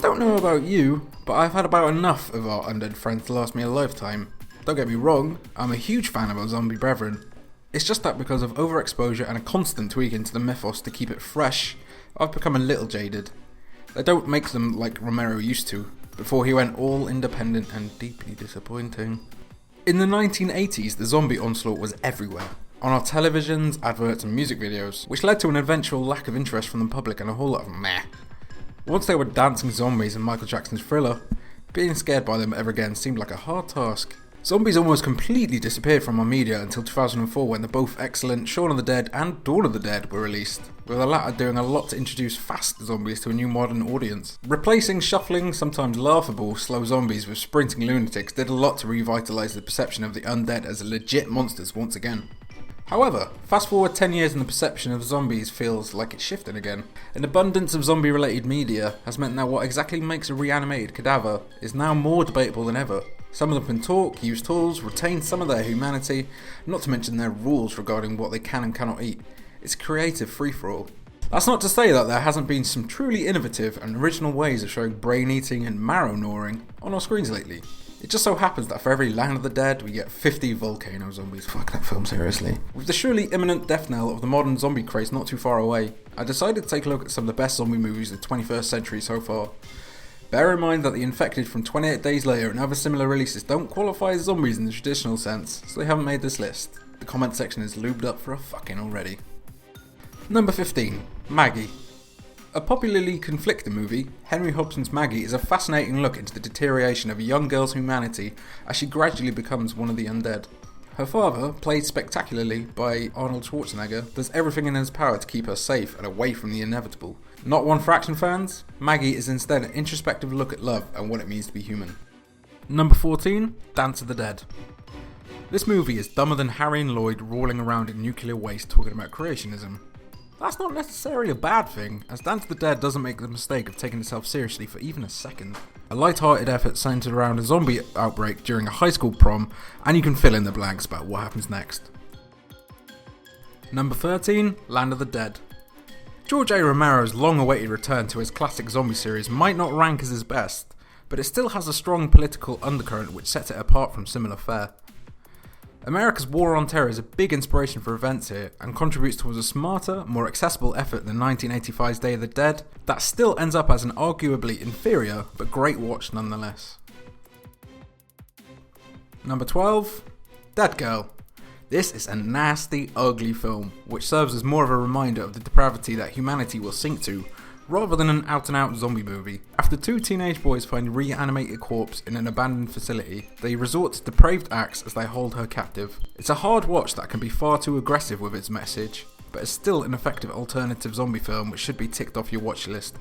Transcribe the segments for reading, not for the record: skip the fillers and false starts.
don't know about you, but I've had about enough of our undead friends to last me a lifetime. Don't get me wrong, I'm a huge fan of our zombie brethren. It's just that because of overexposure and a constant tweaking to the mythos to keep it fresh, I've become a little jaded. They don't make them like Romero used to, before he went all independent and deeply disappointing. In the 1980s, the zombie onslaught was everywhere. On our televisions, adverts and music videos, which led to an eventual lack of interest from the public and a whole lot of meh. Once they were dancing zombies in Michael Jackson's Thriller, being scared by them ever again seemed like a hard task. Zombies almost completely disappeared from our media until 2004 when the both excellent Shaun of the Dead and Dawn of the Dead were released, with the latter doing a lot to introduce fast zombies to a new modern audience. Replacing shuffling, sometimes laughable, slow zombies with sprinting lunatics did a lot to revitalise the perception of the undead as legit monsters once again. However, fast forward 10 years and the perception of zombies feels like it's shifting again. An abundance of zombie related media has meant that what exactly makes a reanimated cadaver is now more debatable than ever. Some of them can talk, use tools, retain some of their humanity, not to mention their rules regarding what they can and cannot eat. It's a creative free-for-all. That's not to say that there hasn't been some truly innovative and original ways of showing brain eating and marrow gnawing on our screens lately. It just so happens that for every Land of the Dead, we get 50 volcano zombies. Fuck that film, seriously. With the surely imminent death knell of the modern zombie craze not too far away, I decided to take a look at some of the best zombie movies of the 21st century so far. Bear in mind that The Infected from 28 Days Later and other similar releases don't qualify as zombies in the traditional sense, so they haven't made this list. The comment section is lubed up for a fucking already. Number 15. Maggie. A popularly conflicting movie, Henry Hobson's Maggie is a fascinating look into the deterioration of a young girl's humanity as she gradually becomes one of the undead. Her father, played spectacularly by Arnold Schwarzenegger, does everything in his power to keep her safe and away from the inevitable. Not one for action fans, Maggie is instead an introspective look at love and what it means to be human. Number 14, Dance of the Dead. This movie is dumber than Harry and Lloyd rolling around in nuclear waste talking about creationism. That's not necessarily a bad thing, as Dance of the Dead doesn't make the mistake of taking itself seriously for even a second. A light-hearted effort centered around a zombie outbreak during a high school prom, and you can fill in the blanks about what happens next. Number 13, Land of the Dead. George A. Romero's long-awaited return to his classic zombie series might not rank as his best, but it still has a strong political undercurrent which sets it apart from similar fare. America's War on Terror is a big inspiration for events here and contributes towards a smarter, more accessible effort than 1985's Day of the Dead that still ends up as an arguably inferior but great watch nonetheless. Number 12, Dead Girl. This is a nasty, ugly film which serves as more of a reminder of the depravity that humanity will sink to rather than an out-and-out zombie movie. After two teenage boys find a reanimated corpse in an abandoned facility, they resort to depraved acts as they hold her captive. It's a hard watch that can be far too aggressive with its message, but it's still an effective alternative zombie film which should be ticked off your watch list.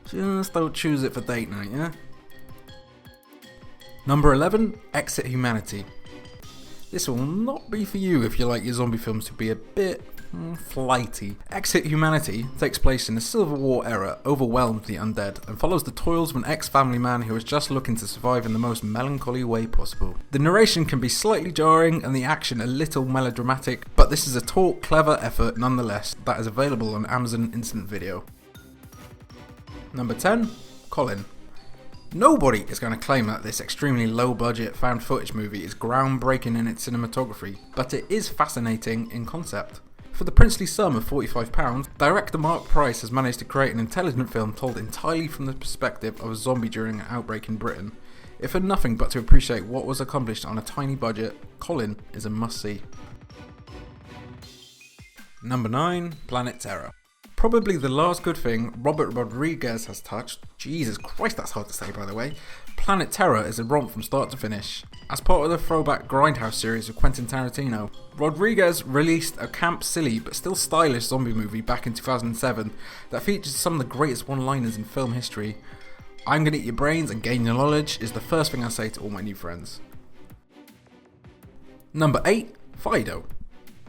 Just don't choose it for date night, yeah? Number 11, Exit Humanity. This will not be for you if you like your zombie films to be a bit flighty. Exit Humanity takes place in the Civil War era, overwhelmed with the undead, and follows the toils of an ex-family man who is just looking to survive in the most melancholy way possible. The narration can be slightly jarring and the action a little melodramatic, but this is a taut, clever effort nonetheless that is available on Amazon Instant Video. Number 10, Colin. Nobody is going to claim that this extremely low-budget found footage movie is groundbreaking in its cinematography, but it is fascinating in concept. For the princely sum of £45, director Mark Price has managed to create an intelligent film told entirely from the perspective of a zombie during an outbreak in Britain. If for nothing but to appreciate what was accomplished on a tiny budget, Colin is a must-see. Number 9, Planet Terror. Probably the last good thing Robert Rodriguez has touched, Jesus Christ that's hard to say by the way, Planet Terror is a romp from start to finish. As part of the throwback Grindhouse series of Quentin Tarantino, Rodriguez released a camp silly but still stylish zombie movie back in 2007 that features some of the greatest one-liners in film history. I'm gonna eat your brains and gain your knowledge is the first thing I say to all my new friends. Number 8, Fido.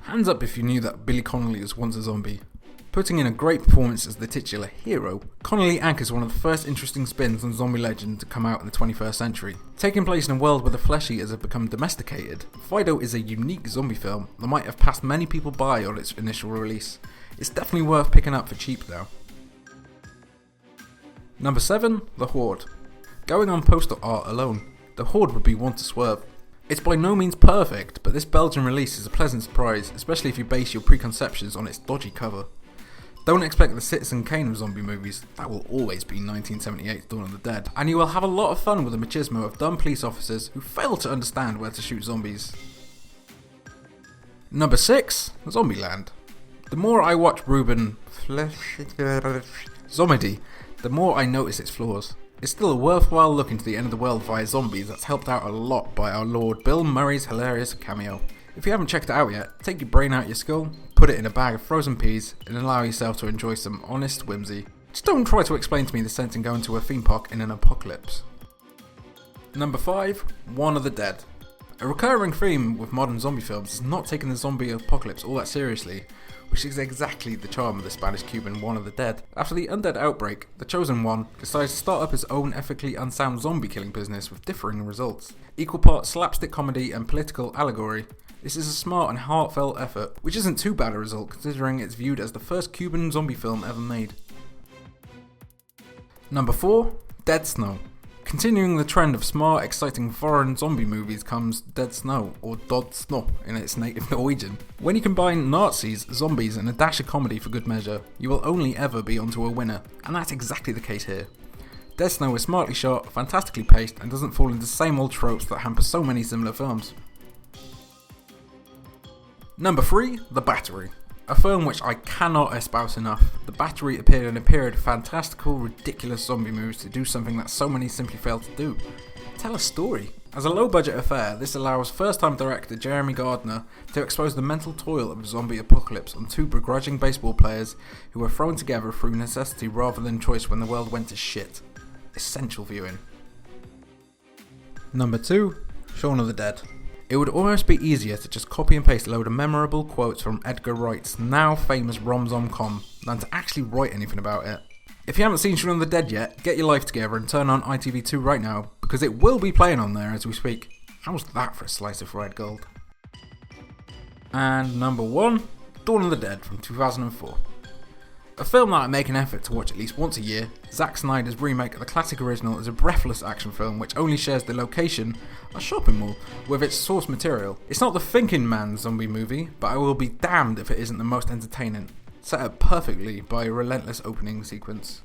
Hands up if you knew that Billy Connolly was once a zombie. Putting in a great performance as the titular hero, Connolly anchors one of the first interesting spins on zombie legend to come out in the 21st century. Taking place in a world where the flesh eaters have become domesticated, Fido is a unique zombie film that might have passed many people by on its initial release. It's definitely worth picking up for cheap though. Number 7, The Horde. Going on poster art alone, The Horde would be one to swerve. It's by no means perfect, but this Belgian release is a pleasant surprise, especially if you base your preconceptions on its dodgy cover. Don't expect the Citizen Kane of zombie movies, that will always be 1978's Dawn of the Dead, and you will have a lot of fun with the machismo of dumb police officers who fail to understand where to shoot zombies. Number 6, Zombieland. The more I watch Ruben Zomedy, the more I notice its flaws. It's still a worthwhile look into the end of the world via zombies that's helped out a lot by our Lord Bill Murray's hilarious cameo. If you haven't checked it out yet, take your brain out your skull, put it in a bag of frozen peas, and allow yourself to enjoy some honest whimsy. Just don't try to explain to me the sense in going to a theme park in an apocalypse. Number 5, One of the Dead. A recurring theme with modern zombie films is not taking the zombie apocalypse all that seriously, which is exactly the charm of the Spanish-Cuban One of the Dead. After the undead outbreak, the Chosen One decides to start up his own ethically unsound zombie killing business with differing results. Equal parts slapstick comedy and political allegory, this is a smart and heartfelt effort, which isn't too bad a result considering it's viewed as the first Cuban zombie film ever made. Number 4, Dead Snow. Continuing the trend of smart, exciting foreign zombie movies comes Dead Snow, or Dod Snow in its native Norwegian. When you combine Nazis, zombies and a dash of comedy for good measure, you will only ever be onto a winner, and that's exactly the case here. Dead Snow is smartly shot, fantastically paced, and doesn't fall into the same old tropes that hamper so many similar films. Number 3, The Battery. A film which I cannot espouse enough. The Battery appeared in a period of fantastical, ridiculous zombie movies to do something that so many simply fail to do. Tell a story. As a low-budget affair, this allows first-time director Jeremy Gardner to expose the mental toil of a zombie apocalypse on two begrudging baseball players who were thrown together through necessity rather than choice when the world went to shit. Essential viewing. Number 2, Shaun of the Dead. It would almost be easier to just copy and paste a load of memorable quotes from Edgar Wright's now famous rom-com than to actually write anything about it. If you haven't seen Shaun of the Dead yet, get your life together and turn on ITV2 right now, because it will be playing on there as we speak. How's that for a slice of red gold? And number 1, Dawn of the Dead from 2004. A film that I make an effort to watch at least once a year, Zack Snyder's remake of the classic original is a breathless action film which only shares the location, a shopping mall, with its source material. It's not the thinking man's zombie movie, but I will be damned if it isn't the most entertaining, set up perfectly by a relentless opening sequence.